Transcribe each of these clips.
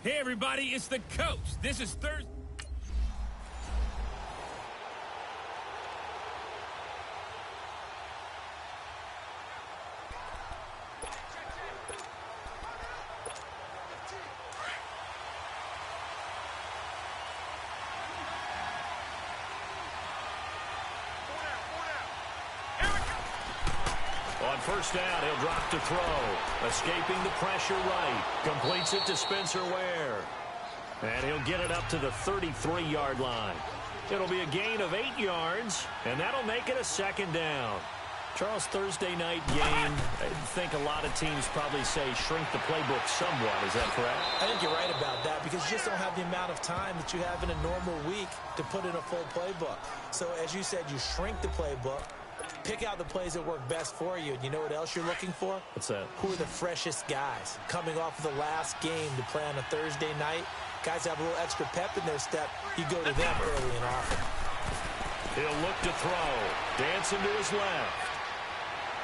Hey, everybody, it's the coach. This is Thursday. On first down, he'll drop to throw. Escaping the pressure right. Completes it to Spencer Ware. And he'll get it up to the 33-yard line. It'll be a gain of 8 yards, and that'll make it a second down. Charles, Thursday night game, I think a lot of teams probably say shrink the playbook somewhat. Is that correct? I think you're right about that because you just don't have the amount of time that you have in a normal week to put in a full playbook. So as you said, you shrink the playbook. Pick out the plays that work best for you. And you know what else you're looking for? What's that? Who are the freshest guys coming off of the last game to play on a Thursday night? Guys have a little extra pep in their step. You go to them early and often. He'll look to throw. Dancing to his left.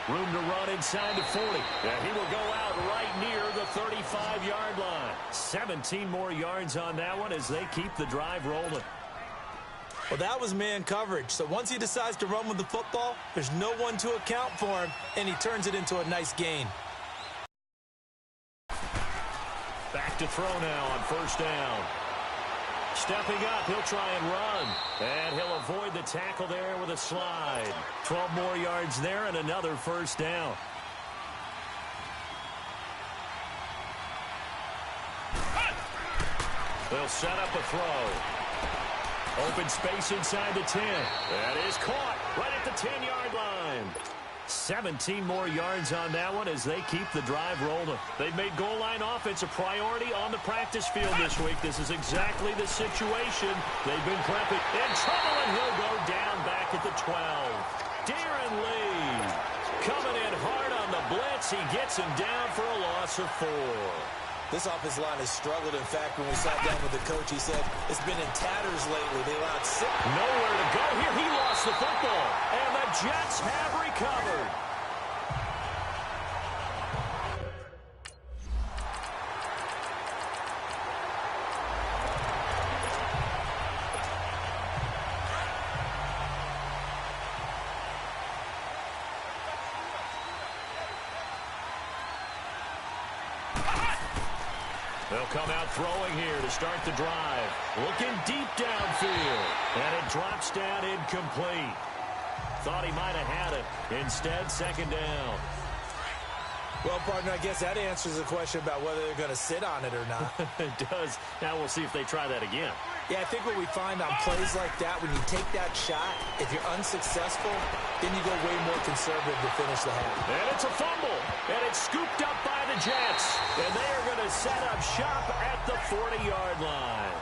Room to run inside the 40. And he will go out right near the 35-yard line. 17 more yards on that one as they keep the drive rolling. Well, that was man coverage. So once he decides to run with the football, there's no one to account for him, and he turns it into a nice gain. Back to throw now on first down. Stepping up, he'll try and run. And he'll avoid the tackle there with a slide. 12 more yards there and another first down. They'll set up a throw. Open space inside the 10. That is caught right at the 10-yard line. 17 more yards on that one as they keep the drive rolling. They've made goal line offense a priority on the practice field this week. This is exactly the situation. They've been prepping. In trouble, and he'll go down back at the 12. Darren Lee coming in hard on the blitz. He gets him down for a loss of 4. This offensive line has struggled. In fact, when we sat down with the coach, he said it's been in tatters lately. They allowed 6. Nowhere to go here. He lost the football. And the Jets have recovered. They'll come out throwing here to start the drive. Looking deep downfield. And it drops down incomplete. Thought he might have had it. Instead, second down. Well, partner, I guess that answers the question about whether they're going to sit on it or not. It does. Now we'll see if they try that again. Yeah, I think what we find on plays like that, when you take that shot, if you're unsuccessful, then you go way more conservative to finish the half. And it's a fumble. And it's scooped up by the Jets. And they are going to set up shop at the 40-yard line.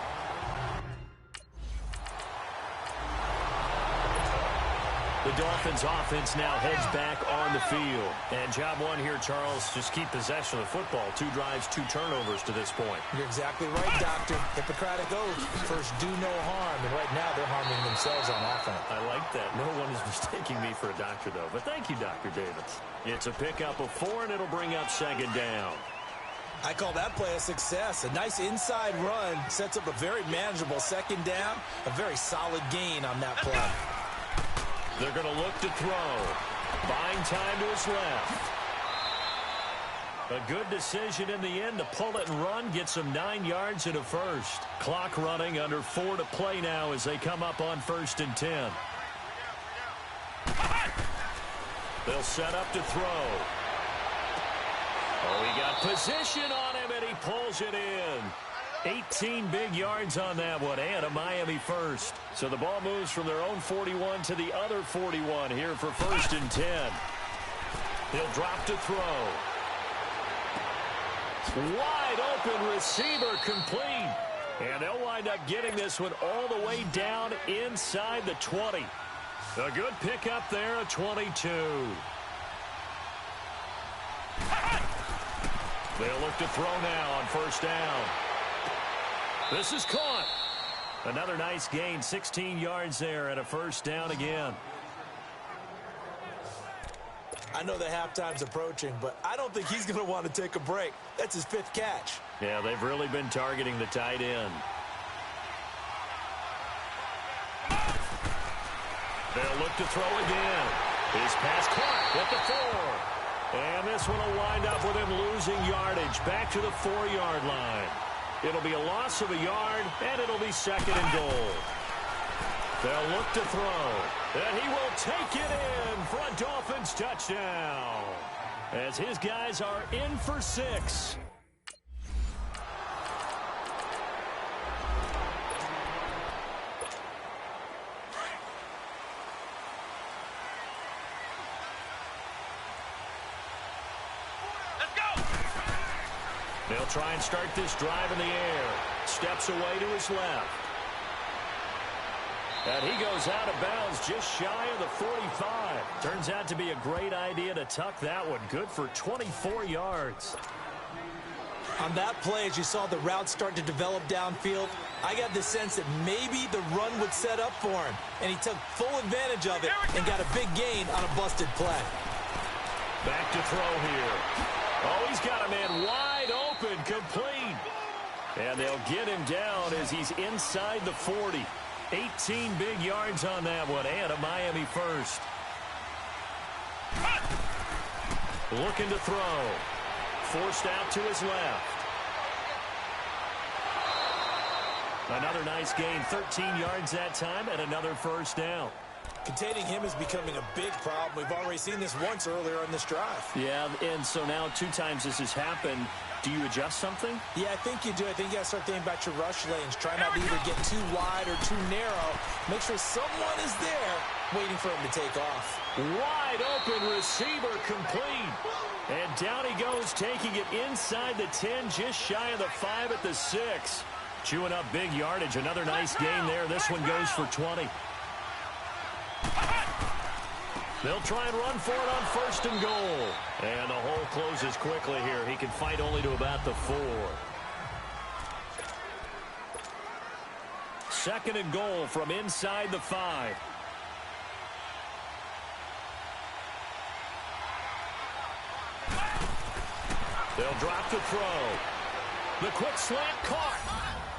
The Dolphins offense now heads back on the field. And job one here, Charles, just keep possession of the football. 2 drives, 2 turnovers to this point. You're exactly right, Doctor. Hippocratic oath. First, do no harm. And right now, they're harming themselves on offense. I like that. No one is mistaking me for a doctor, though. But thank you, Dr. Davis. It's a pickup of 4, and it'll bring up second down. I call that play a success. A nice inside run sets up a very manageable second down. A very solid gain on that play. They're going to look to throw. Buying time to his left. A good decision in the end to pull it and run. Gets him 9 yards and a first. Clock running, under 4 to play now as they come up on 1st and 10. They'll set up to throw. Oh, he got position on him, and he pulls it in. 18 big yards on that one, and a Miami first. So the ball moves from their own 41 to the other 41 here for 1st and 10. He'll drop to throw. Wide open receiver complete. And they'll wind up getting this one all the way down inside the 20. A good pickup there, a 22. They'll look to throw now on 1st down. This is caught. Another nice gain, 16 yards there and a 1st down again. I know the halftime's approaching, but I don't think he's going to want to take a break. That's his 5th catch. Yeah, they've really been targeting the tight end. They'll look to throw again. His pass caught at the 4. And this one will wind up with him losing yardage back to the 4-yard line. It'll be a loss of a yard, and it'll be 2nd and goal. They'll look to throw, and he will take it in for a Dolphins touchdown as his guys are in for 6. They'll try and start this drive in the air. Steps away to his left. And he goes out of bounds just shy of the 45. Turns out to be a great idea to tuck that one. Good for 24 yards. On that play, as you saw the route start to develop downfield, I got the sense that maybe the run would set up for him. And he took full advantage of it and got a big gain on a busted play. Back to throw here. Oh, he's got a man wide open, complete. And they'll get him down as he's inside the 40. 18 big yards on that one, and a Miami first. Looking to throw. Forced out to his left. Another nice gain, 13 yards that time, and another first down. Containing him is becoming a big problem. We've already seen this once earlier in this drive. Yeah, and so now 2 times this has happened. Do you adjust something? Yeah, I think you do. I think you got to start thinking about your rush lanes. Try not to either get too wide or too narrow. Make sure someone is there waiting for him to take off. Wide open receiver complete. And down he goes, taking it inside the 10, just shy of the 5 at the 6. Chewing up big yardage. Another nice gain there. This one goes for 20. They'll try and run for it on 1st and goal. And the hole closes quickly here. He can fight only to about the 4. 2nd and goal from inside the 5. They'll drop the throw. The quick slant caught.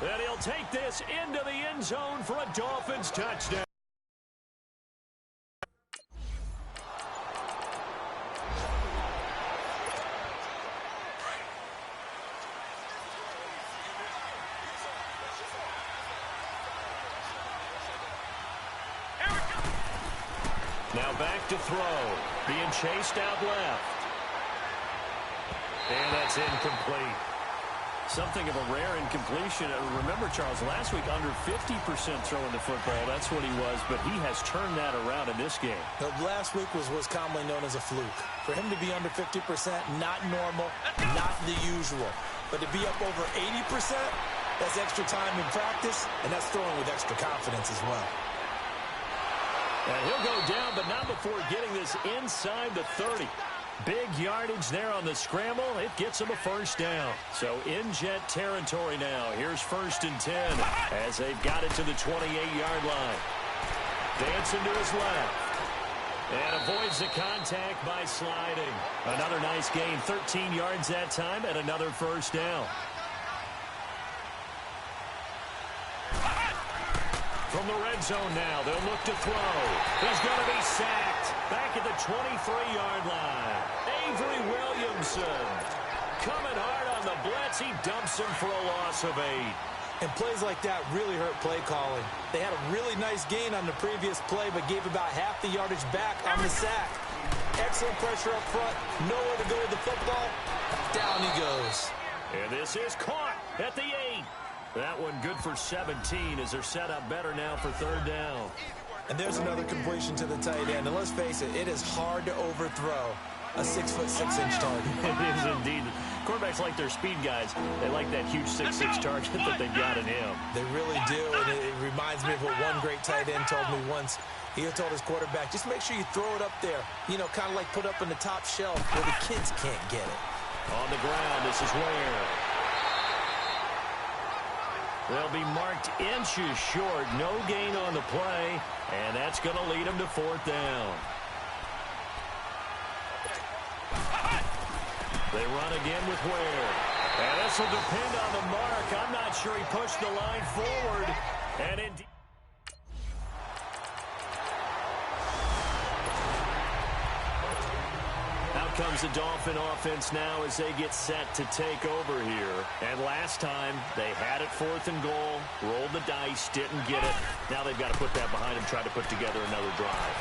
And he'll take this into the end zone for a Dolphins touchdown. Now back to throw. Being chased out left. And that's incomplete. Something of a rare incompletion. Remember, Charles, last week under 50% throwing the football. That's what he was, but he has turned that around in this game. Last week was what's commonly known as a fluke. For him to be under 50%, not normal, not the usual. But to be up over 80%, that's extra time in practice, and that's throwing with extra confidence as well. And he'll go down, but not before getting this inside the 30. Big yardage there on the scramble. It gets him a first down. So in Jet territory now. Here's 1st and 10 as they've got it to the 28-yard line. Dancing to his left. And avoids the contact by sliding. Another nice gain. 13 yards that time and another first down. From the red zone now, they'll look to throw. He's going to be sacked back at the 23-yard line. Avery Williamson coming hard on the blitz. He dumps him for a loss of 8. And plays like that really hurt play calling. They had a really nice gain on the previous play, but gave about half the yardage back on the sack. Excellent pressure up front. Nowhere to go with the football. Down he goes. And this is caught at the 8. That one good for 17 as they're set up better now for 3rd down. And there's another completion to the tight end. And let's face it, it is hard to overthrow a 6'6" target. It is indeed. Quarterbacks like their speed guys. They like that huge 6'6" target that they've got in him. They really do. And it reminds me of what one great tight end told me once. He told his quarterback, just make sure you throw it up there. You know, kind of like put up in the top shelf where the kids can't get it. On the ground, this is Ware. They'll be marked inches short. No gain on the play. And that's going to lead them to 4th down. They run again with Ware. And this will depend on the mark. I'm not sure he pushed the line forward. And indeed. Out comes the Dolphin offense now as they get set to take over here. And last time, they had it 4th and goal, rolled the dice, didn't get it. Now they've got to put that behind them, try to put together another drive.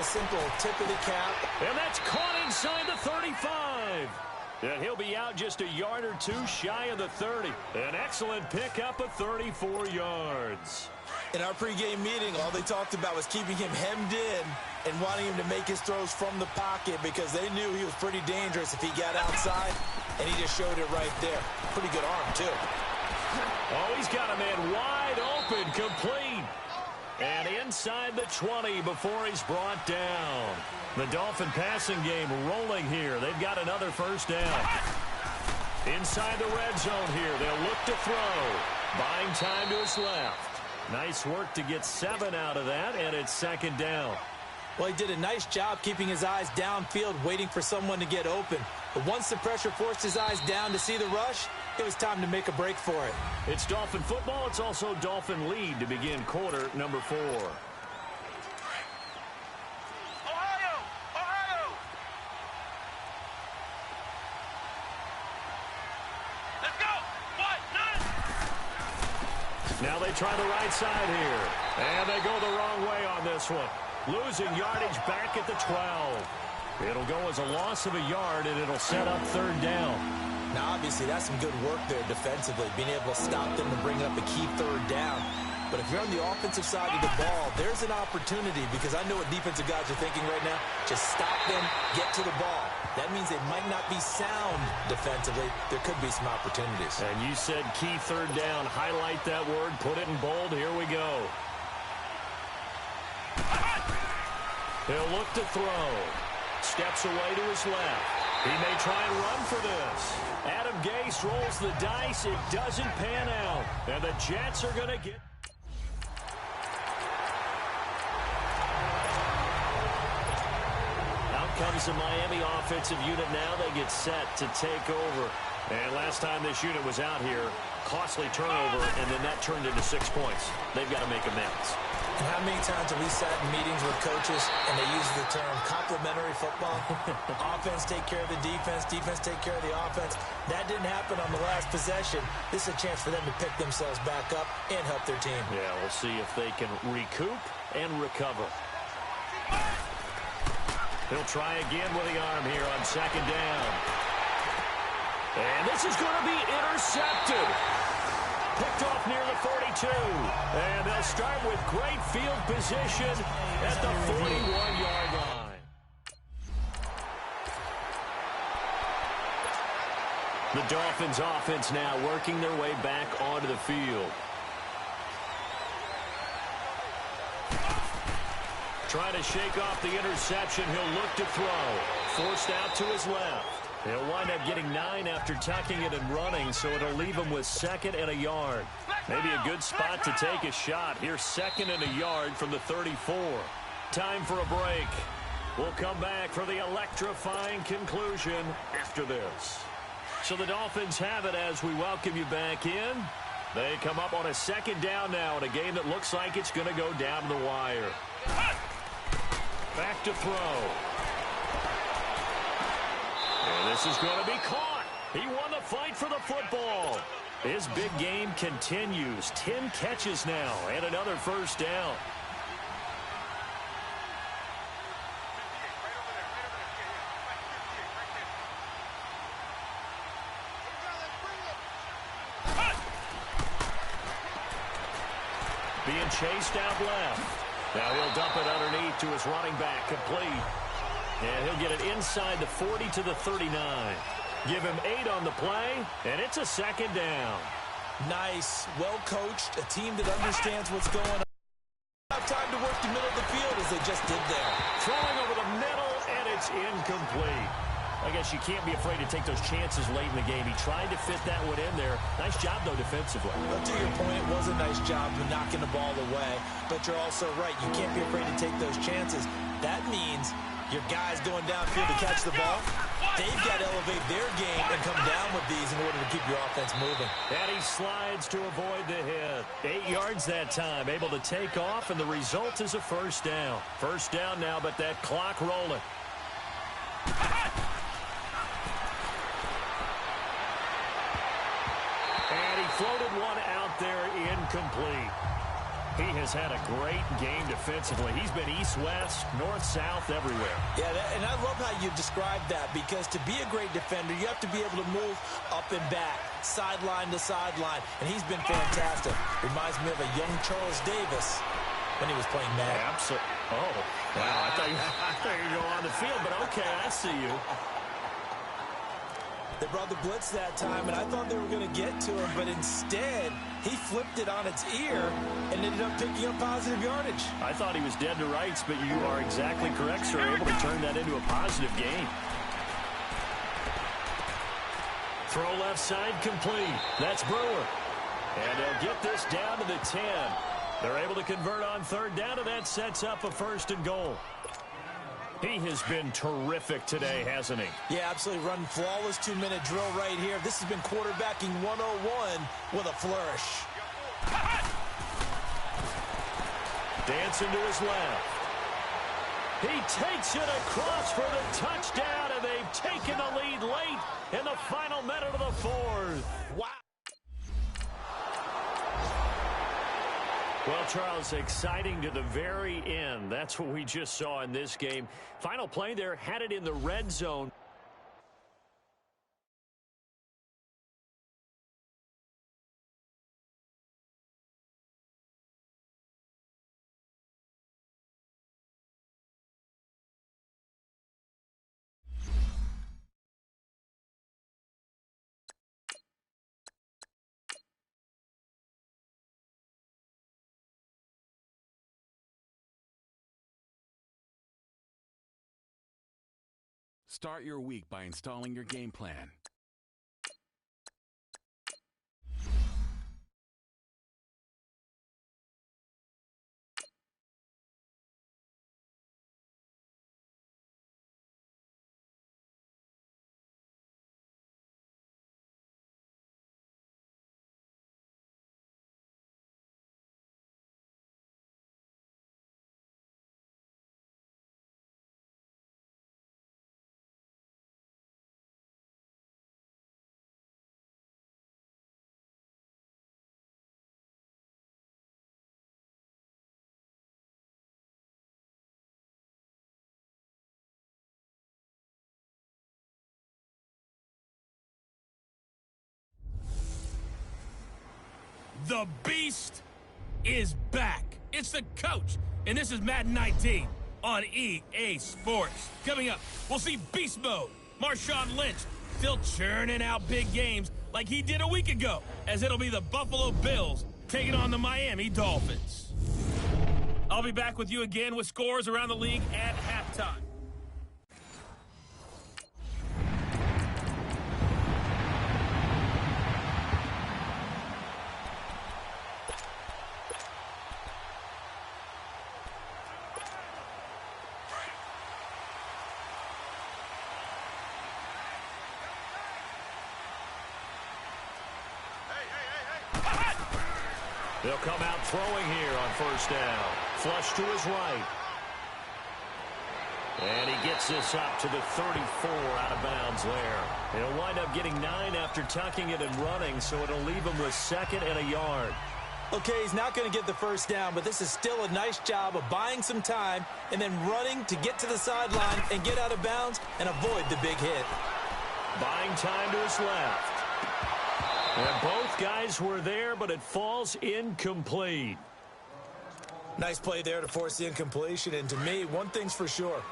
A simple tip of the cap. And that's caught inside the 35. And he'll be out just a yard or two shy of the 30. An excellent pickup of 34 yards. In our pregame meeting, all they talked about was keeping him hemmed in and wanting him to make his throws from the pocket because they knew he was pretty dangerous if he got outside, and he just showed it right there. Pretty good arm, too. Oh, he's got a man wide open, complete. And inside the 20 before he's brought down. The Dolphin passing game rolling here. They've got another first down. Inside the red zone here. They'll look to throw. Buying time to his left. Nice work to get 7 out of that, and it's 2nd down. Well, he did a nice job keeping his eyes downfield, waiting for someone to get open. But once the pressure forced his eyes down to see the rush, it was time to make a break for it. It's Dolphin football. It's also Dolphin lead to begin quarter number 4. Now they try the right side here. And they go the wrong way on this one. Losing yardage back at the 12. It'll go as a loss of a yard, and it'll set up 3rd down. Now, obviously, that's some good work there defensively, being able to stop them and bring up a key 3rd down. But if you're on the offensive side of the ball, there's an opportunity because I know what defensive guys are thinking right now. Just stop them, get to the ball. That means they might not be sound defensively. There could be some opportunities. And you said key 3rd down. Highlight that word. Put it in bold. Here we go. He'll look to throw. Steps away to his left. He may try and run for this. Adam Gase rolls the dice. It doesn't pan out. And the Jets are going to get... Comes the Miami offensive unit now. They get set to take over. And last time this unit was out here, costly turnover, and then that turned into 6 points. They've got to make amends. And how many times have we sat in meetings with coaches and they use the term complementary football? Offense take care of the defense, defense take care of the offense. That didn't happen on the last possession. This is a chance for them to pick themselves back up and help their team. Yeah, we'll see if they can recoup and recover. He'll try again with the arm here on 2nd down. And this is going to be intercepted. Picked off near the 42. And they'll start with great field position at the 41-yard line. The Dolphins offense now working their way back onto the field. Trying to shake off the interception. He'll look to throw. Forced out to his left. He'll wind up getting 9 after tucking it and running, so it'll leave him with 2nd and a yard. Maybe a good spot to take a shot. Here's 2nd and a yard from the 34. Time for a break. We'll come back for the electrifying conclusion after this. So the Dolphins have it as we welcome you back in. They come up on a 2nd down now in a game that looks like it's going to go down the wire. Back to throw. And this is going to be caught. He won the fight for the football. His big game continues. 10 catches now and another first down. Being chased out left. Now he'll dump it underneath to his running back, complete. And he'll get it inside the 40 to the 39. Give him 8 on the play, and it's a 2nd down. Nice, well-coached, a team that understands what's going on. Have time to work the middle of the field as they just did there. Throwing over the middle, and it's incomplete. I guess you can't be afraid to take those chances late in the game. He tried to fit that one in there. Nice job, though, defensively. But to your point, it was a nice job of knocking the ball away. But you're also right. You can't be afraid to take those chances. That means your guy's going downfield to catch the ball. They've got to elevate their game and come down with these in order to keep your offense moving. And he slides to avoid the hit. 8 yards that time, able to take off, and the result is a first down. First down now, but that clock rolling. And he floated one out there incomplete. He has had a great game defensively. He's been east-west, north-south, everywhere. Yeah, and I love how you described that, because to be a great defender, you have to be able to move up and back, sideline to sideline, and he's been fantastic. Reminds me of a young Charles Davis when he was playing Madden. Absolutely. Oh, wow. I thought you were going on the field, but okay, I see you. They brought the blitz that time, and I thought they were going to get to him, but instead, he flipped it on its ear and ended up picking up positive yardage. I thought he was dead to rights, but you are exactly correct, sir. Able to turn that into a positive gain. Throw left side complete. That's Brewer. And they'll get this down to the 10. They're able to convert on third down, and that sets up a first and goal. He has been terrific today, hasn't he? Yeah, absolutely. Running flawless 2-minute drill right here. This has been quarterbacking 101 with a flourish. Dancing to his left. He takes it across for the touchdown, and they've taken the lead late in the final minute of the fourth. Wow. Well, Charles, exciting to the very end. That's what we just saw in this game. Final play there, had it in the red zone. Start your week by installing your game plan. The Beast is back. It's the coach, and this is Madden 19 on EA Sports. Coming up, we'll see Beast Mode. Marshawn Lynch still churning out big games like he did a week ago, as it'll be the Buffalo Bills taking on the Miami Dolphins. I'll be back with you again with scores around the league at halftime. They'll come out throwing here on first down. Flush to his right. And he gets this up to the 34 out of bounds there. He'll wind up getting 9 after tucking it and running, so it'll leave him with 2nd and a yard. Okay, he's not going to get the first down, but this is still a nice job of buying some time and then running to get to the sideline and get out of bounds and avoid the big hit. Buying time to his left. And both guys were there, but it falls incomplete. Nice play there to force the incompletion. And to me, one thing's for sure.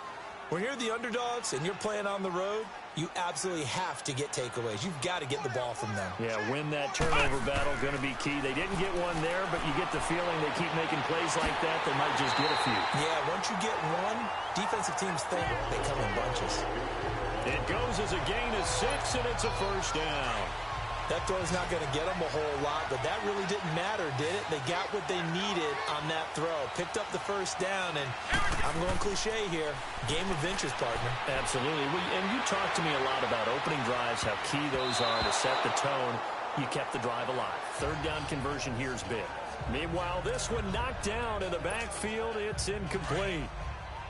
When you're the underdogs and you're playing on the road, you absolutely have to get takeaways. You've got to get the ball from them. Yeah, win that turnover battle, going to be key. They didn't get one there, but you get the feeling they keep making plays like that, they might just get a few. Yeah, once you get one, defensive teams think they come in bunches. It goes as a gain of 6, and it's a first down. That throw's not going to get them a whole lot, but that really didn't matter, did it? They got what they needed on that throw. Picked up the first down, and I'm going cliche here. Game of inches, partner. Absolutely. And you talked to me a lot about opening drives, how key those are to set the tone. You kept the drive alive. Third down conversion here is big. Meanwhile, this one knocked down in the backfield. It's incomplete.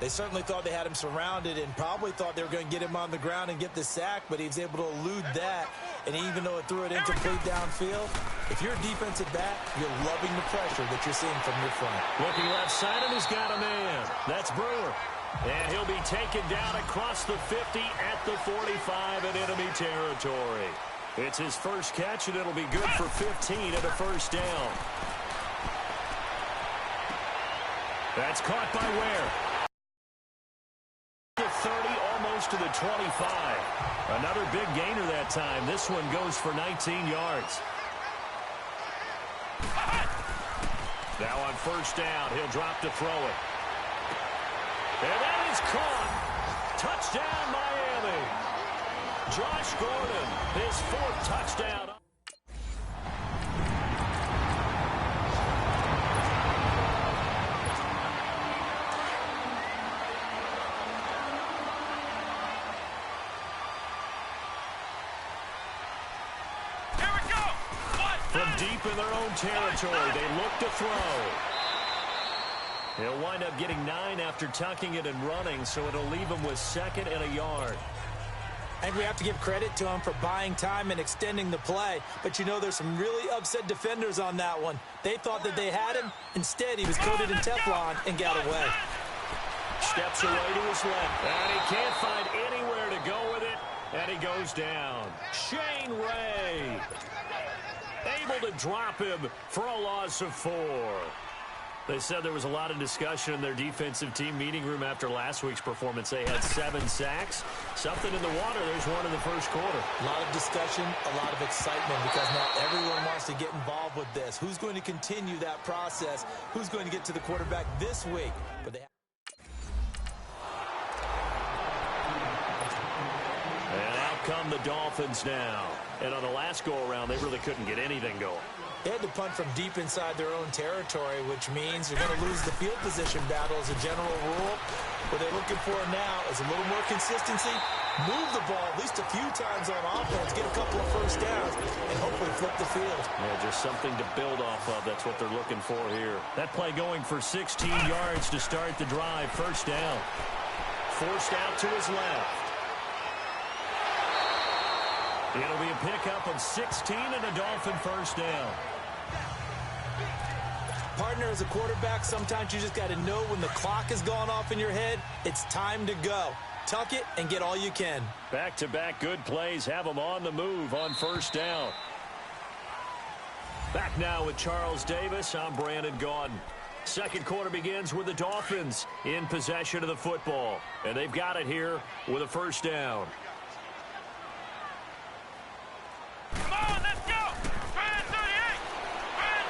They certainly thought they had him surrounded and probably thought they were going to get him on the ground and get the sack, but he was able to elude that. And even though it threw it incomplete downfield, if you're a defensive back, you're loving the pressure that you're seeing from your front. Looking left side, and he's got a man. That's Brewer. And he'll be taken down across the 50 at the 45 in enemy territory. It's his first catch, and it'll be good for 15 at a first down. That's caught by Ware. 30, almost to the 25. Another big gainer that time. This one goes for 19 yards. Now on first down, he'll drop to throw it. And that is caught. Touchdown, Miami. Josh Gordon, his 4th touchdown. From deep in their own territory, they look to throw. He'll wind up getting 9 after tucking it and running, so it'll leave him with 2nd and a yard. I think we have to give credit to him for buying time and extending the play, but you know there's some really upset defenders on that one. They thought that they had him. Instead, he was coated in Teflon and got away. Steps away to his left, and he can't find anywhere to go with it, and he goes down. Shane Ray able to drop him for a loss of 4. They said there was a lot of discussion in their defensive team meeting room after last week's performance. They had 7 sacks. Something in the water. There's one in the first quarter. A lot of discussion, a lot of excitement, because now everyone wants to get involved with this. Who's going to continue that process? Who's going to get to the quarterback this week? But they And out come the Dolphins now. And on the last go-around, they really couldn't get anything going. They had to punt from deep inside their own territory, which means you're going to lose the field position battle as a general rule. What they're looking for now is a little more consistency, move the ball at least a few times on offense, get a couple of first downs, and hopefully flip the field. Yeah, just something to build off of. That's what they're looking for here. That play going for 16 yards to start the drive. First down. Forced out to his left. It'll be a pickup of 16 and a Dolphin first down. Partner, as a quarterback, sometimes you just got to know when the clock has gone off in your head, it's time to go. Tuck it and get all you can. Back-to-back good plays have them on the move on first down. Back now with Charles Davis. I'm Brandon Gaudin. Second quarter begins with the Dolphins in possession of the football. And they've got it here with a first down. Come on, let's go! Try it, 38! Try it,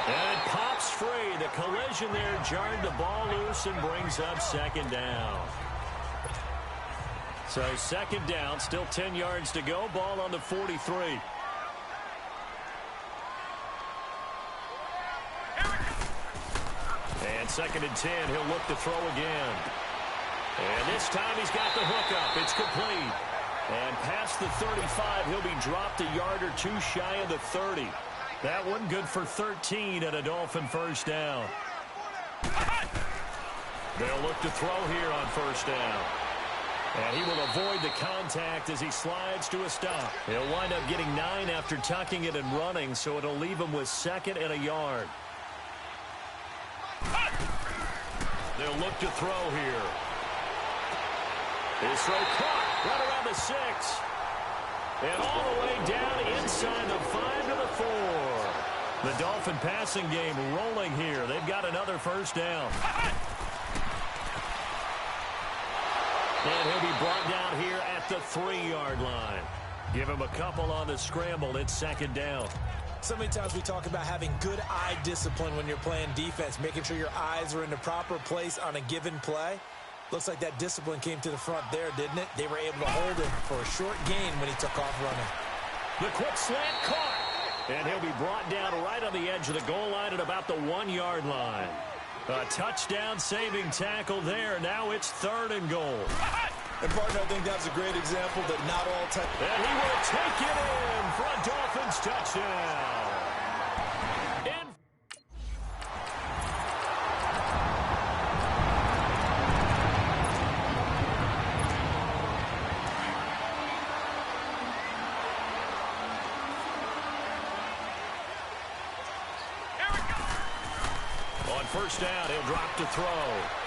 38! And it pops free. The collision there jarred the ball loose and brings up second down. So second down, still 10 yards to go. Ball on the 43. And second and 10, he'll look to throw again. And this time he's got the hookup. It's complete. And past the 35, he'll be dropped a yard or two shy of the 30. That one good for 13 and a Dolphin first down. They'll look to throw here on first down. And he will avoid the contact as he slides to a stop. He'll wind up getting 9 after tucking it and running, so it'll leave him with second and a yard. They'll look to throw here. His throw caught right around the 6. And all the way down inside the 5 to the 4. The Dolphin passing game rolling here. They've got another first down. And he'll be brought down here at the 3-yard line. Give him a couple on the scramble. It's second down. So many times we talk about having good eye discipline when you're playing defense, making sure your eyes are in the proper place on a given play. Looks like that discipline came to the front there, didn't it? They were able to hold him for a short gain when he took off running. The quick slant caught. And he'll be brought down right on the edge of the goal line at about the 1-yard line. A touchdown-saving tackle there. Now it's 3rd and goal. And, partner, I think that's a great example that not all time. And he will take it in for a Dolphins touchdown. And on first down, he'll drop to throw.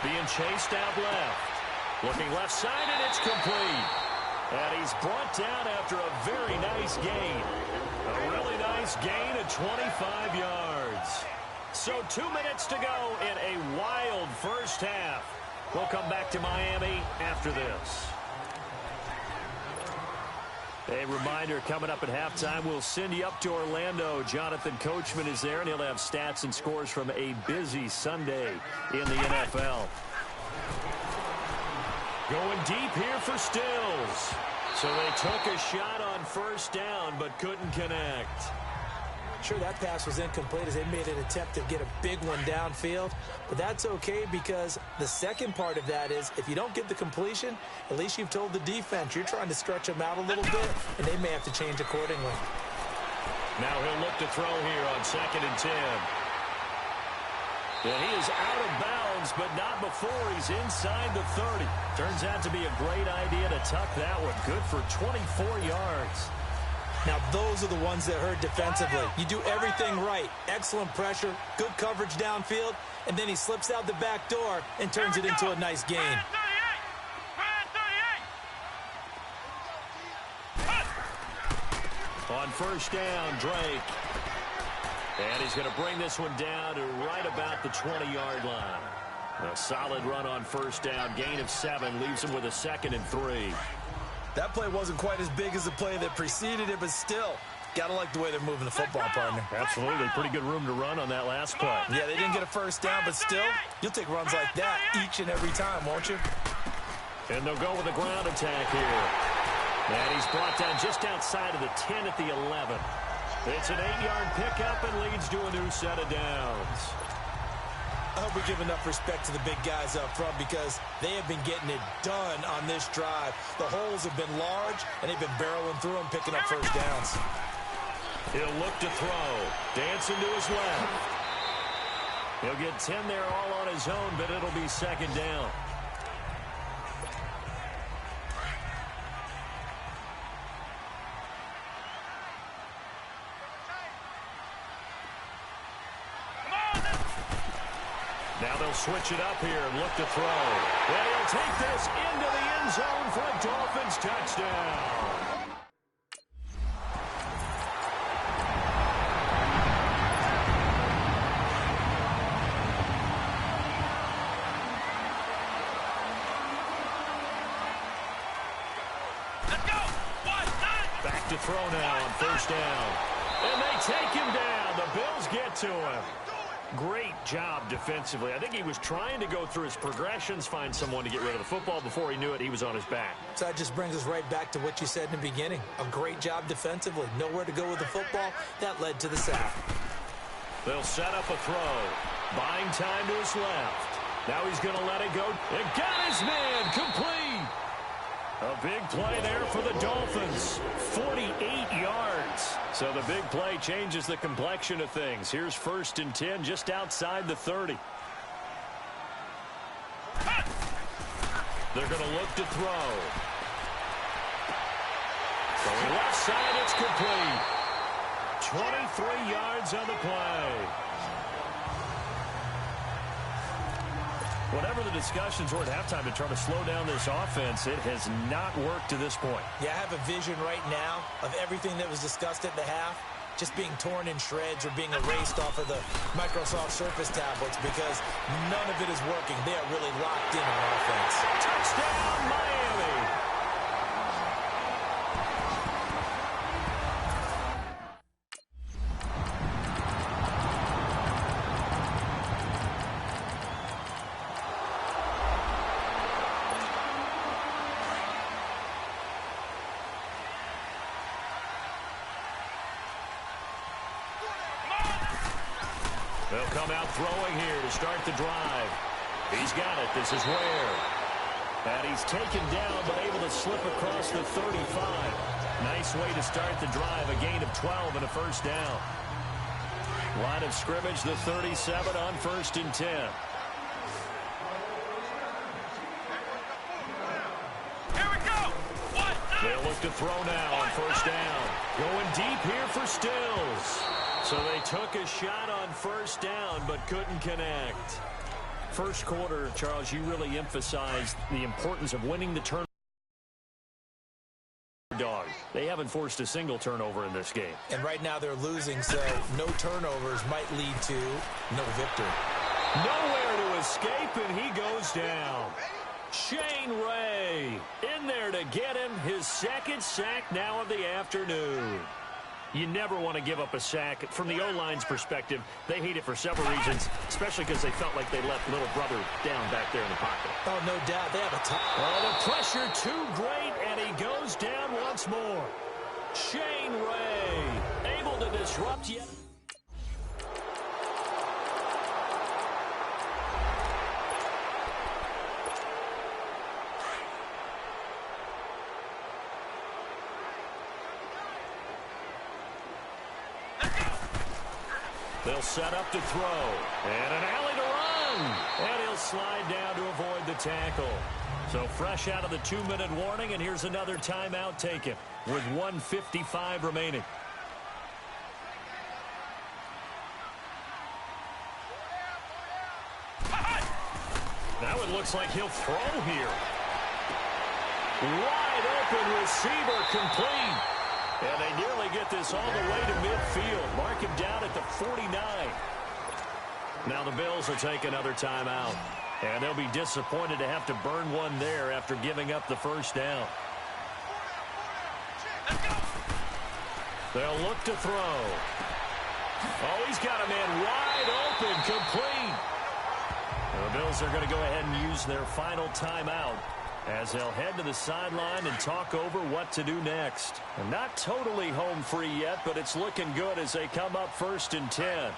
Being chased out left. Looking left side, and it's complete. And he's brought down after a very nice gain. A really nice gain of 25 yards. So 2 minutes to go in a wild first half. We'll come back to Miami after this. A reminder, coming up at halftime, we'll send you up to Orlando. Jonathan Coachman is there, and he'll have stats and scores from a busy Sunday in the NFL. Going deep here for Stills. So they took a shot on first down, but couldn't connect. Sure, that pass was incomplete as they made an attempt to get a big one downfield. But that's okay because the second part of that is if you don't get the completion, at least you've told the defense you're trying to stretch them out a little bit, and they may have to change accordingly. Now he'll look to throw here on 2nd and 10. And he is out of bounds, but not before he's inside the 30. Turns out to be a great idea to tuck that one. Good for 24 yards. Now, those are the ones that hurt defensively. You do everything right. Excellent pressure, good coverage downfield, and then he slips out the back door and turns it into a nice gain. On first down, Drake. And he's going to bring this one down to right about the 20-yard line. A solid run on first down. Gain of 7 leaves him with a 2nd and 3. That play wasn't quite as big as the play that preceded it, but still, gotta like the way they're moving the football, partner. Absolutely. Pretty good room to run on that last play. Yeah, they didn't get a first down, but still, you'll take runs like that each and every time, won't you? And they'll go with a ground attack here. And he's brought down just outside of the 10 at the 11. It's an 8-yard pickup and leads to a new set of downs. I hope we give enough respect to the big guys up front because they have been getting it done on this drive. The holes have been large, and they've been barreling through them, picking up first downs. He'll look to throw. Dancing to his left. He'll get 10 there all on his own, but it'll be 2nd down. Now they'll switch it up here and look to throw. And he'll take this into the end zone for a Dolphins touchdown. Let's go! Back to throw now on first down. And they take him down. The Bills get to him. Great job defensively. I think he was trying to go through his progressions, find someone to get rid of the football. Before he knew it, he was on his back. So that just brings us right back to what you said in the beginning. A great job defensively. Nowhere to go with the football. That led to the sack. They'll set up a throw. Buying time to his left. Now he's going to let it go. And got his man complete. A big play there for the Dolphins. 48 yards. So the big play changes the complexion of things. Here's 1st and 10 just outside the 30. They're going to look to throw. Going left side, it's complete. 23 yards on the play. Whatever the discussions were at halftime to try to slow down this offense, it has not worked to this point. Yeah, I have a vision right now of everything that was discussed at the half just being torn in shreds or being erased off of the Microsoft Surface tablets because none of it is working. They are really locked in on offense. Touchdown, Miami! They'll come out throwing here to start the drive. He's got it. This is Ware. And he's taken down but able to slip across the 35. Nice way to start the drive. A gain of 12 and a first down. Line of scrimmage, the 37 on 1st and 10. Here we go. They'll look to throw now on 1st down. Going deep here for Stills. So they took a shot on 1st down but couldn't connect. First quarter, Charles, you really emphasized the importance of winning the turnover. Dog. They haven't forced a single turnover in this game. And right now they're losing, so no turnovers might lead to no victory. Nowhere to escape, and he goes down. Shane Ray in there to get him his second sack now of the afternoon. You never want to give up a sack. From the O-line's perspective, they hate it for several reasons, especially because they felt like they left little brother down back there in the pocket. Oh, no doubt. They have a ton. Oh, the pressure too great, and he goes down once more. Shane Ray able to disrupt yet. They'll set up to throw. And an alley to run. And he'll slide down to avoid the tackle. So fresh out of the 2-minute warning, and here's another timeout taken with 1:55 remaining. Now it looks like he'll throw here. Wide open receiver complete. And they nearly get this all the way to midfield. Mark him down at the 49. Now the Bills will take another timeout. And they'll be disappointed to have to burn one there after giving up the first down. They'll look to throw. Oh, he's got a man wide open, complete. The Bills are going to go ahead and use their final timeout as they'll head to the sideline and talk over what to do next. And not totally home free yet, but it's looking good as they come up 1st and 10.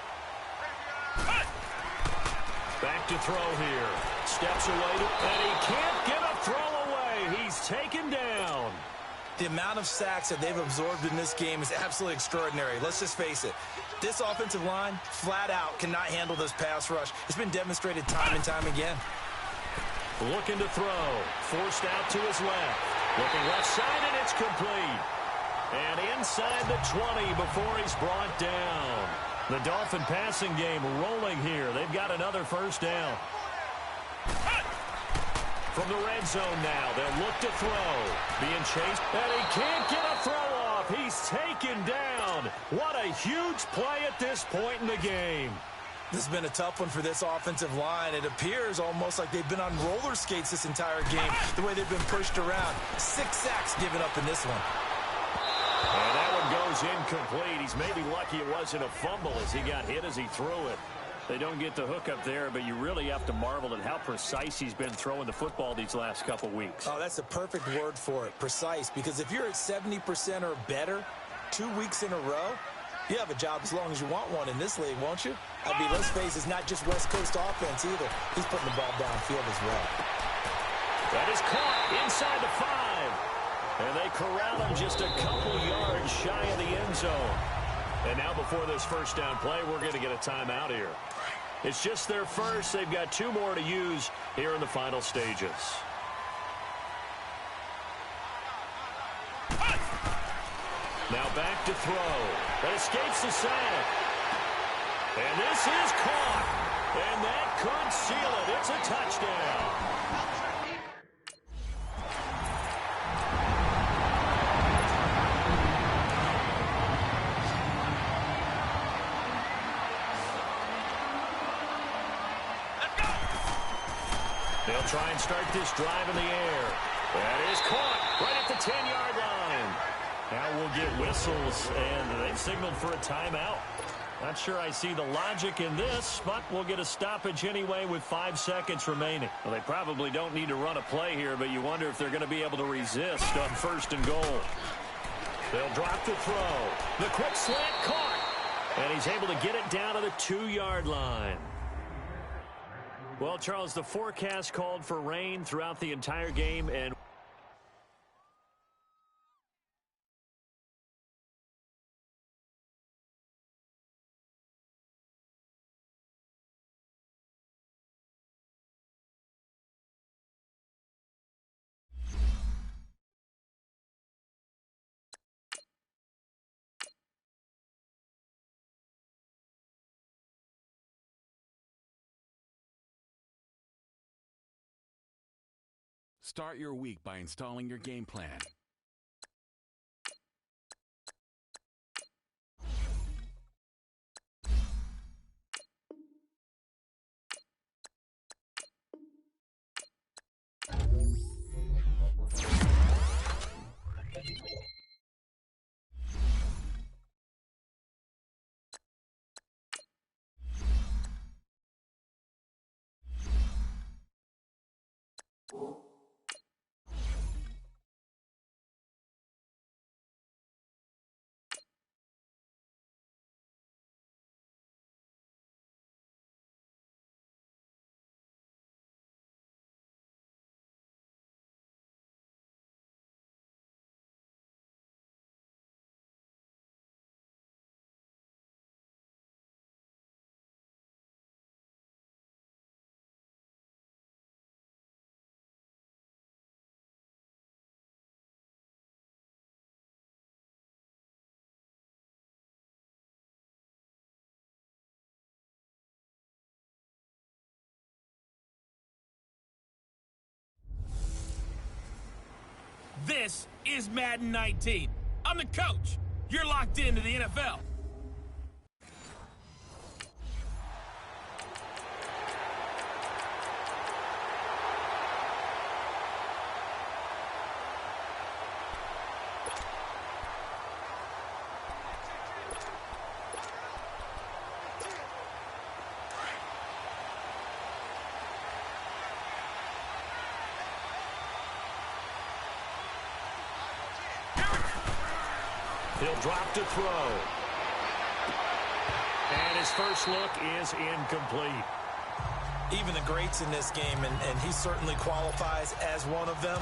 Back to throw here. Steps away, and he can't get a throw away. He's taken down. The amount of sacks that they've absorbed in this game is absolutely extraordinary. Let's just face it. This offensive line, flat out, cannot handle this pass rush. It's been demonstrated time and time again. Looking to throw. Forced out to his left. Looking left side, and it's complete. And inside the 20 before he's brought down. The Dolphin passing game rolling here. They've got another first down. From the red zone now, they'll look to throw. Being chased, and he can't get a throw off. He's taken down. What a huge play at this point in the game. This has been a tough one for this offensive line. It appears almost like they've been on roller skates this entire game, the way they've been pushed around. 6 sacks given up in this one. And that one goes incomplete. He's maybe lucky it wasn't a fumble as he got hit as he threw it. They don't get the hook up there, but you really have to marvel at how precise he's been throwing the football these last couple weeks. Oh, that's the perfect word for it, precise, because if you're at 70% or better 2 weeks in a row, you have a job as long as you want one in this league, won't you? I mean, let's face it, it's not just West Coast offense either. He's putting the ball downfield as well. That is caught inside the 5. And they corral him just a couple yards shy of the end zone. And now before this first down play, we're going to get a timeout here. It's just their first. They've got 2 more to use here in the final stages. Now back to throw. That escapes the sack. And this is caught. And that could seal it. It's a touchdown. They'll try and start this drive in the air. That is caught right at the 10-yard line. Now we'll get whistles, and they've signaled for a timeout. Not sure I see the logic in this, but we'll get a stoppage anyway with 5 seconds remaining. Well, they probably don't need to run a play here, but you wonder if they're going to be able to resist on 1st and goal. They'll drop the throw. The quick slant caught. And he's able to get it down to the 2-yard line. Well, Charles, the forecast called for rain throughout the entire game, and start your week by installing your game plan. This is Madden 19. I'm the coach. You're locked into the NFL. He'll drop to throw. And his first look is incomplete. Even the greats in this game, and he certainly qualifies as one of them,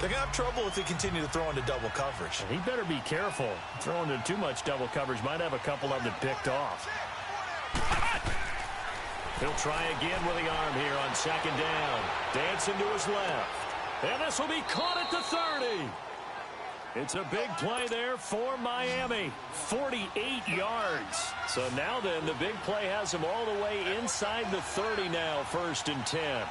they're going to have trouble if they continue to throw into double coverage. And he better be careful. Throwing into too much double coverage might have a couple of them picked off. He'll try again with the arm here on second down. Dancing to his left. And this will be caught at the 30. It's a big play there for Miami. 48 yards. So now then, the big play has him all the way inside the 30 now, 1st and 10.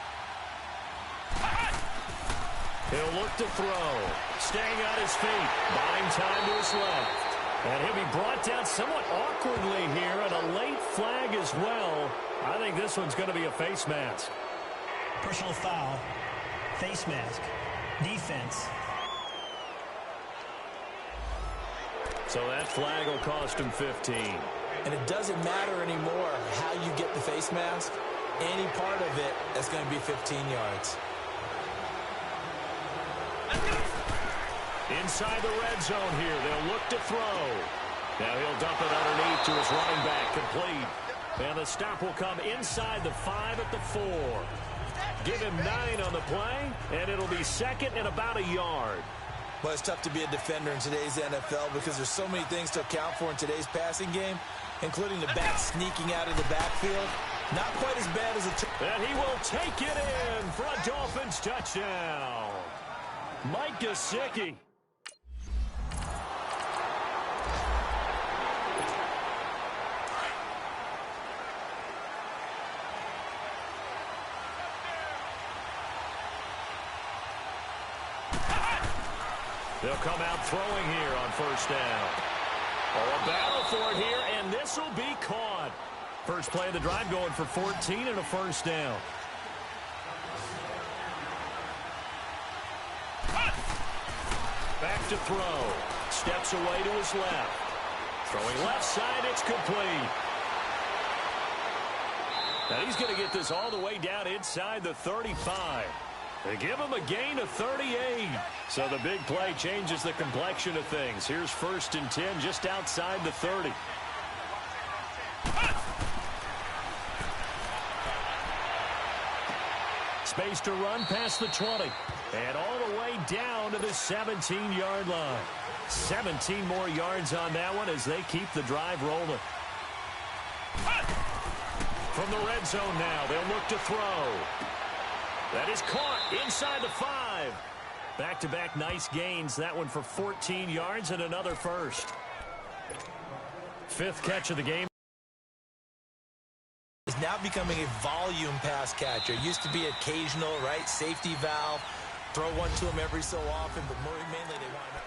He'll look to throw. Staying on his feet. Buying time to his left. And he'll be brought down somewhat awkwardly here, and a late flag as well. I think this one's going to be a face mask. Personal foul. Face mask. Defense. So that flag will cost him 15. And it doesn't matter anymore how you get the face mask. Any part of it is going to be 15 yards. Inside the red zone here, they'll look to throw. Now he'll dump it underneath to his running back, complete. And the stop will come inside the 5 at the 4. Give him 9 on the play, and it'll be 2nd and about a yard. Well, it's tough to be a defender in today's NFL because there's so many things to account for in today's passing game, including the back sneaking out of the backfield. Not quite as bad as a... And he will take it in for a Dolphins touchdown. Mike Gesicki. They'll come out throwing here on 1st down. Oh, a battle for it here, and this will be caught. First play of the drive going for 14 and a 1st down. Back to throw. Steps away to his left. Throwing left side, it's complete. Now he's going to get this all the way down inside the 35. They give him a gain of 38. So the big play changes the complexion of things. Here's 1st and 10 just outside the 30. Space to run past the 20. And all the way down to the 17-yard line. 17 more yards on that one as they keep the drive rolling. From the red zone now, they'll look to throw. That is caught inside the 5. Back-to-back nice gains. That one for 14 yards and another first. 5th catch of the game. Is now becoming a volume pass catcher. Used to be occasional, right? Safety valve. Throw one to him every so often, but mainly they want him.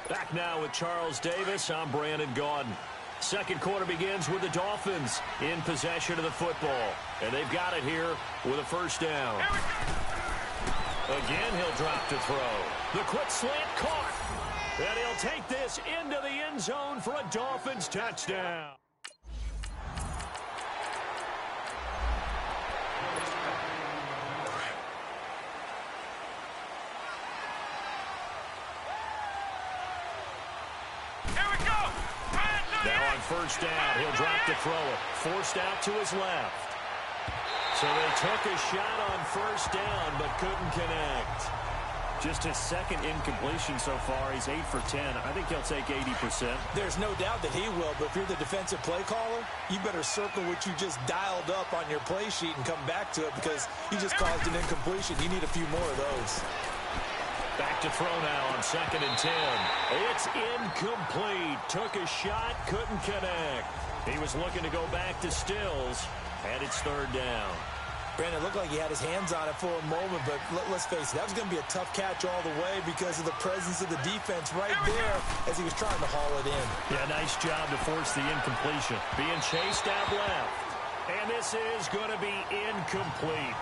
Back now with Charles Davis. I'm Brandon Gaudin. Second quarter begins with the Dolphins in possession of the football. And they've got it here with a first down. Again, he'll drop to throw. The quick slant caught. And he'll take this into the end zone for a Dolphins touchdown. Now on first down, he'll drop to throw it. Forced out to his left. So they took a shot on first down, but couldn't connect. Just his second incompletion so far. He's 8 for 10. I think he'll take 80%. There's no doubt that he will, but if you're the defensive play caller, you better circle what you just dialed up on your play sheet and come back to it because you just caused an incompletion. You need a few more of those. Back to throw now on 2nd and 10. It's incomplete. Took a shot, couldn't connect. He was looking to go back to Stills, and it's 3rd down. Brandon, it looked like he had his hands on it for a moment, but let's face it, that was going to be a tough catch all the way because of the presence of the defense right there as he was trying to haul it in. Yeah, nice job to force the incompletion. Being chased out left. And this is going to be incomplete.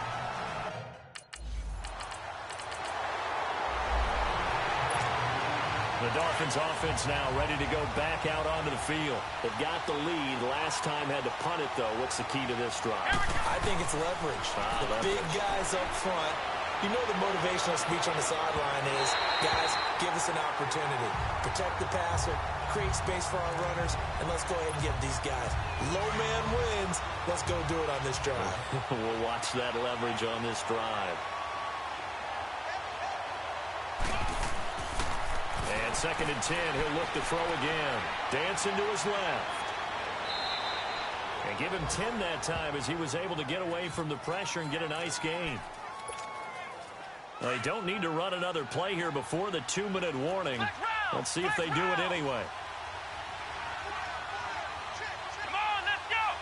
The Dolphins offense now ready to go back out onto the field. They've got the lead. Last time had to punt it, though. What's the key to this drive? I think it's leverage. The big guys up front. You know the motivational speech on the sideline is, guys, give us an opportunity. Protect the passer, create space for our runners, and let's go ahead and get these guys. Low man wins. Let's go do it on this drive. We'll watch that leverage on this drive. And 2nd and 10, he'll look to throw again. Dancing to his left. And give him 10 that time as he was able to get away from the pressure and get a nice gain. They don't need to run another play here before the 2-minute warning. Let's see if they do it anyway. Come on, let's go.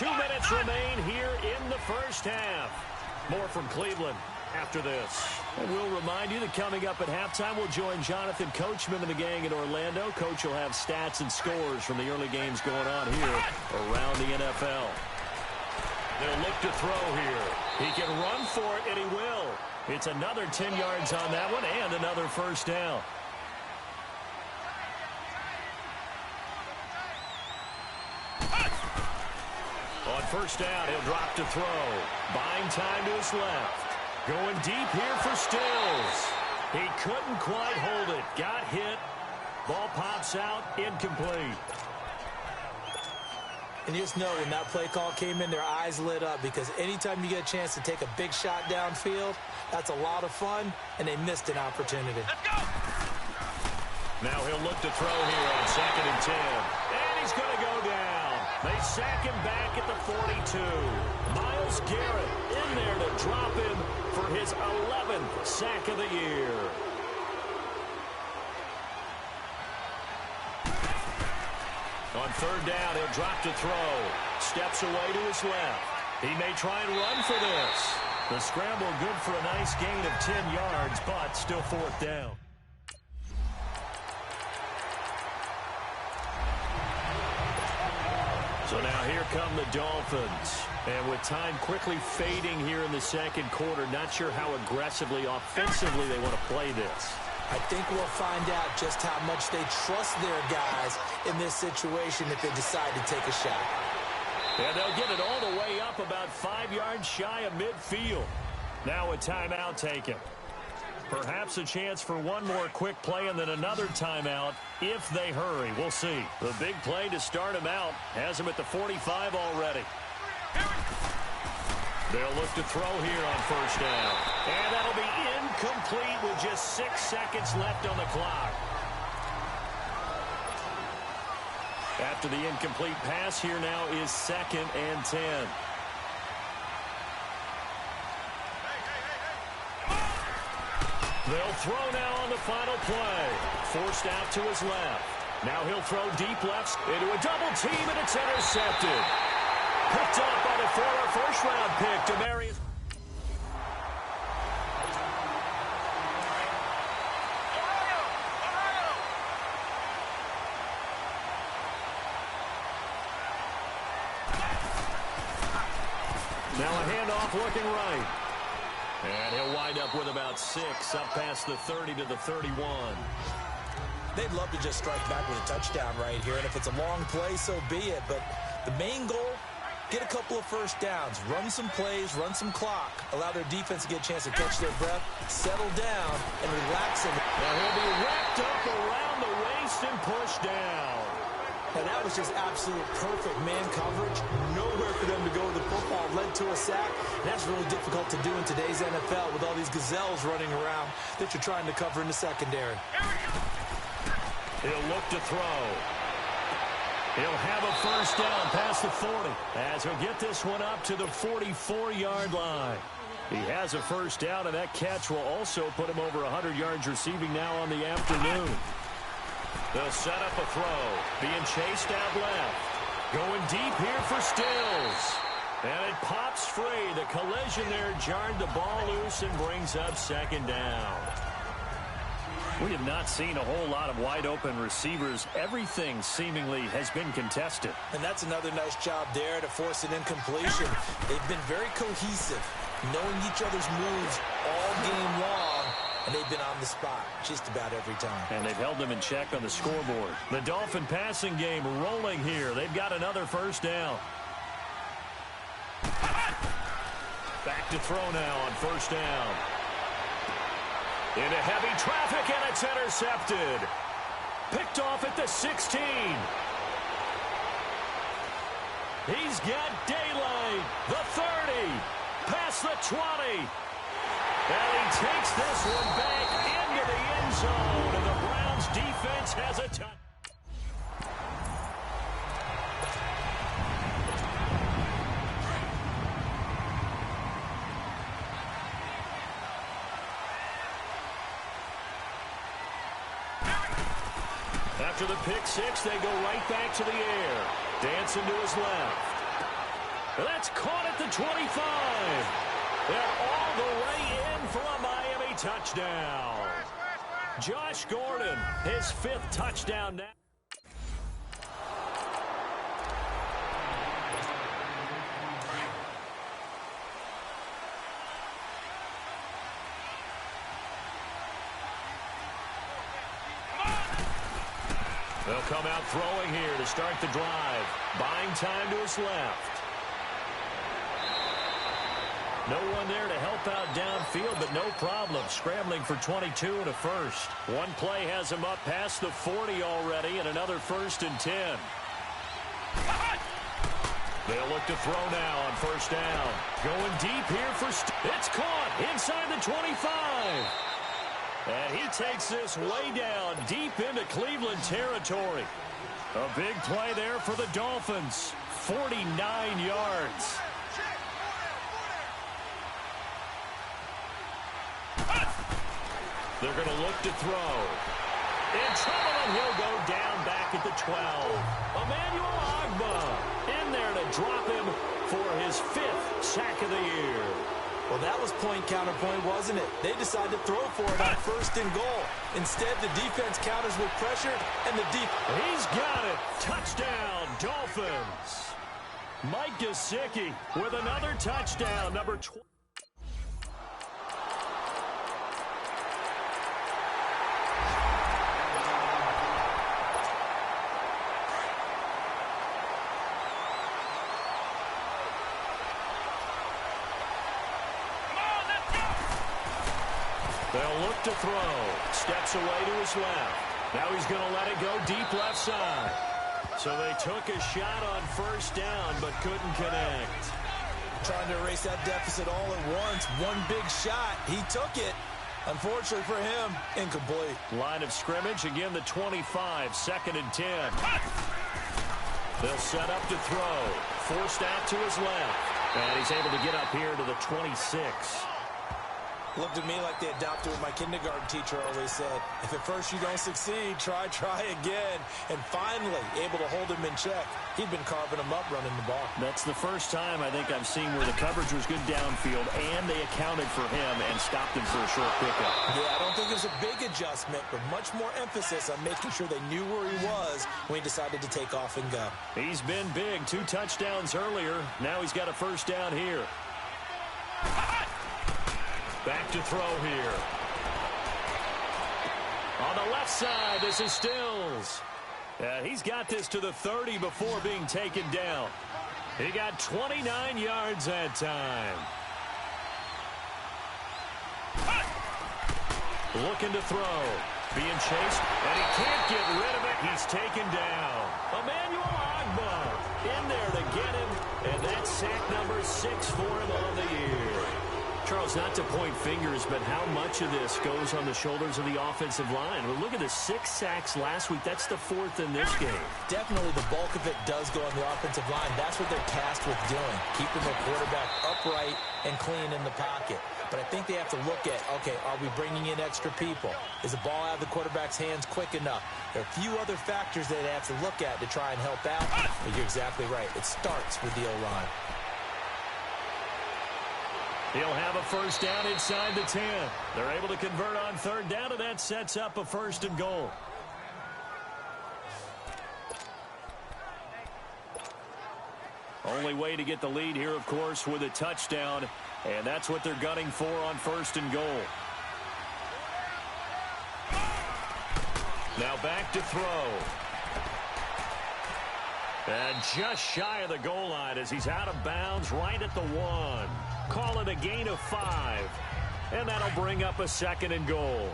2 minutes remain here in the first half. More from Cleveland after this. And we'll remind you that coming up at halftime, we'll join Jonathan Coachman and the gang in Orlando. Coach will have stats and scores from the early games going on here around the NFL. They'll look to throw here. He can run for it, and he will. It's another 10 yards on that one and another first down. On first down, he'll drop to throw. Buying time to his left. Going deep here for Stills. He couldn't quite hold it. Got hit. Ball pops out. Incomplete. And you just know when that play call came in, their eyes lit up because anytime you get a chance to take a big shot downfield, that's a lot of fun, and they missed an opportunity. Let's go. Now he'll look to throw here on 2nd and 10. And he's going to go down. They sack him back at the 42. Myles Garrett in there to drop him for his 11th sack of the year. On 3rd down, he'll drop to throw. Steps away to his left. He may try and run for this. The scramble good for a nice gain of 10 yards, but still 4th down. So now here come the Dolphins. And with time quickly fading here in the second quarter, not sure how aggressively, offensively they want to play this. I think we'll find out just how much they trust their guys in this situation if they decide to take a shot. And they'll get it all the way up about 5 yards shy of midfield. Now a timeout taken. Perhaps a chance for one more quick play and then another timeout if they hurry. We'll see. The big play to start him out has him at the 45 already. They'll look to throw here on first down. And that'll be incomplete with just 6 seconds left on the clock. After the incomplete pass, here now is 2nd and 10. They'll throw now on the final play. Forced out to his left. Now he'll throw deep left into a double team, and it's intercepted. Picked up by the former first-round pick, Demarius. Now a handoff looking right. And he'll wind up with about 6 up past the 30 to the 31. They'd love to just strike back with a touchdown right here, and if it's a long play, so be it. But the main goal, get a couple of first downs, run some plays, run some clock, allow their defense to get a chance to catch their breath, settle down, and relax. Now he'll be wrapped up around the waist and pushed down. And that was just absolute perfect man coverage. Nowhere for them to go with the football. Led to a sack. And that's really difficult to do in today's NFL with all these gazelles running around that you're trying to cover in the secondary. He'll look to throw. He'll have a first down past the 40 as he'll get this one up to the 44-yard line. He has a first down, and that catch will also put him over 100 yards receiving now on the afternoon. They'll set up a throw. Being chased out left. Going deep here for Stills. And it pops free. The collision there jarred the ball loose and brings up 2nd down. We have not seen a whole lot of wide-open receivers. Everything seemingly has been contested. And that's another nice job there to force an incompletion. They've been very cohesive, knowing each other's moves all game long, and they've been on the spot just about every time. And they've held them in check on the scoreboard. The Dolphin passing game rolling here. They've got another first down. Back to throw now on first down. Into heavy traffic, and it's intercepted. Picked off at the 16. He's got daylight. The 30. Past the 20. And he takes this one back into the end zone. And the Browns defense has a touch. After the pick six, they go right back to the air. Dancing to his left. That's caught at the 25. And all the way in for a Miami touchdown. Josh Gordon, his 5th touchdown now. They'll come out throwing here to start the drive. Buying time to his left. No one there to help out downfield, but no problem. Scrambling for 22 and a first. One play has him up past the 40 already, and another 1st and 10. They'll look to throw now on first down. Going deep here for it's caught inside the 25. And he takes this way down deep into Cleveland territory. A big play there for the Dolphins. 49 yards. They're going to look to throw. In trouble, and he'll go down back at the 12. Emmanuel Ogbah in there to drop him for his 5th sack of the year. Well, that was point counterpoint, wasn't it? They decided to throw for it on 1st and goal. Instead, the defense counters with pressure, and the he's got it. Touchdown, Dolphins. Mike Gesicki with another touchdown, number 12. They'll look to throw. Steps away to his left. Now he's going to let it go deep left side. So they took a shot on first down, but couldn't connect. Trying to erase that deficit all at once. One big shot. He took it. Unfortunately for him, incomplete. Line of scrimmage, again the 25, 2nd and 10. They'll set up to throw. Forced out to his left. And he's able to get up here to the 26. Looked at me like they adopted what my kindergarten teacher always said. If at first you don't succeed, try again. And finally, able to hold him in check. He'd been carving him up running the ball. That's the first time I think I've seen where the coverage was good downfield and they accounted for him and stopped him for a short pickup. Yeah, I don't think it was a big adjustment, but much more emphasis on making sure they knew where he was when he decided to take off and go. He's been big. 2 touchdowns earlier. Now he's got a first down here. Back to throw here. On the left side, this is Stills. He's got this to the 30 before being taken down. He got 29 yards that time. Looking to throw. Being chased, and he can't get rid of it. He's taken down. Emmanuel Agba in there to get him, and that's sack number 6 for him on the year. Charles, not to point fingers, but how much of this goes on the shoulders of the offensive line? Well, look at the 6 sacks last week. That's the 4th in this game. Definitely the bulk of it does go on the offensive line. That's what they're tasked with doing, keeping their quarterback upright and clean in the pocket. But I think they have to look at, okay, are we bringing in extra people? Is the ball out of the quarterback's hands quick enough? There are a few other factors that they have to look at to try and help out. But you're exactly right. It starts with the O-line. He'll have a first down inside the 10. They're able to convert on 3rd down, and that sets up a 1st and goal. Only way to get the lead here, of course, with a touchdown, and that's what they're gunning for on 1st and goal. Now back to throw. And just shy of the goal line as he's out of bounds right at the 1. Call it a gain of 5. And that'll bring up a 2nd and goal.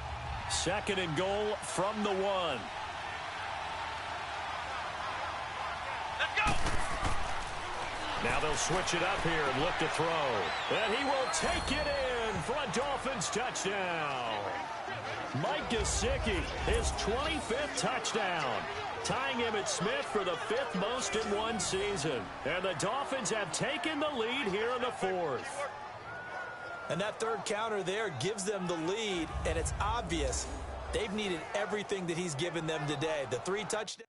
2nd and goal from the 1. Let's go! Now they'll switch it up here and look to throw. And he will take it in for a Dolphins touchdown. Mike Gesicki, his 25th touchdown. Tying Emmitt Smith for the 5th most in one season. And the Dolphins have taken the lead here in the 4th. And that 3rd counter there gives them the lead, and it's obvious they've needed everything that he's given them today. The 3 touchdowns.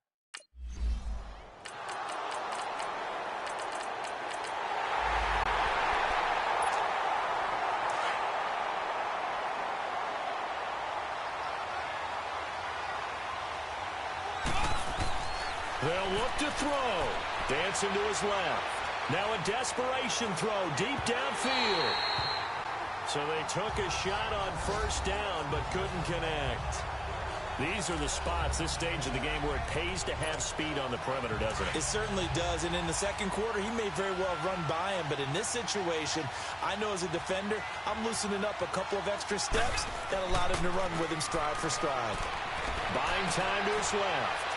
They'll look to throw. Dancing to his left. Now a desperation throw deep downfield. So they took a shot on 1st down but couldn't connect. These are the spots, this stage of the game, where it pays to have speed on the perimeter, doesn't it? It certainly does. And in the 2nd quarter, he may very well run by him. But in this situation, I know as a defender, I'm loosening up a couple of extra steps that allowed him to run with him stride for stride. Buying time to his left.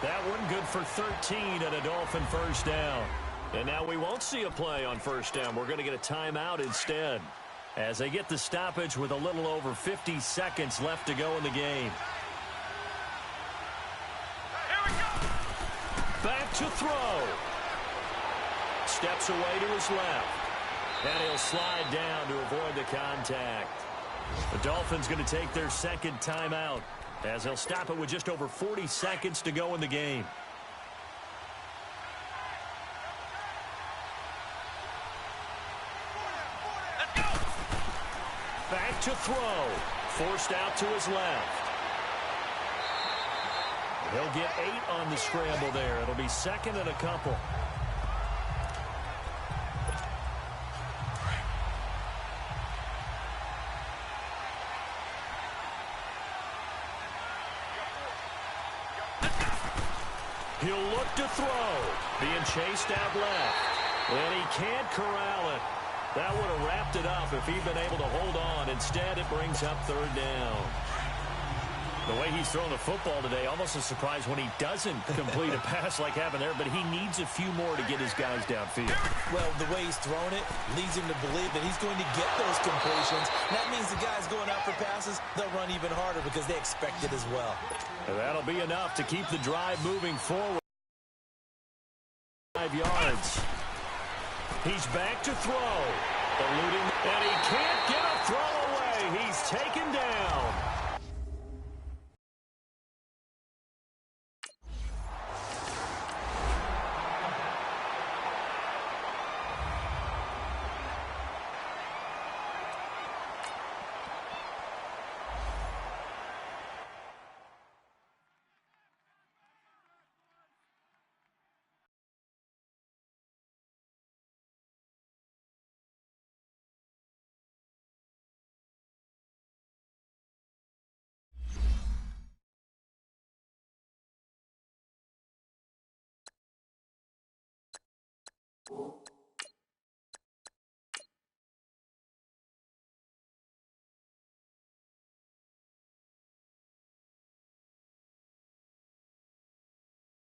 That one good for 13 and a Dolphin 1st down. And now we won't see a play on 1st down. We're going to get a timeout instead as they get the stoppage with a little over 50 seconds left to go in the game. Here we go! Back to throw. Steps away to his left. And he'll slide down to avoid the contact. The Dolphins going to take their 2nd timeout as they'll stop it with just over 40 seconds to go in the game. Let's go! Back to throw. Forced out to his left. He'll get 8 on the scramble there. It'll be 2nd and a couple. He'll look to throw. Being chased out left. And he can't corral it. That would have wrapped it up if he'd been able to hold on. Instead, it brings up 3rd down. The way he's thrown the football today, almost a surprise when he doesn't complete a pass like happened there, but he needs a few more to get his guys downfield. Well, the way he's thrown it leads him to believe that he's going to get those completions. That means the guys going out for passes, they'll run even harder because they expect it as well. And that'll be enough to keep the drive moving forward. 5 yards. He's back to throw. Eluding, and he can't get a throw away. He's taken down.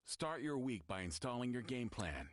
Start your week by installing your game plan.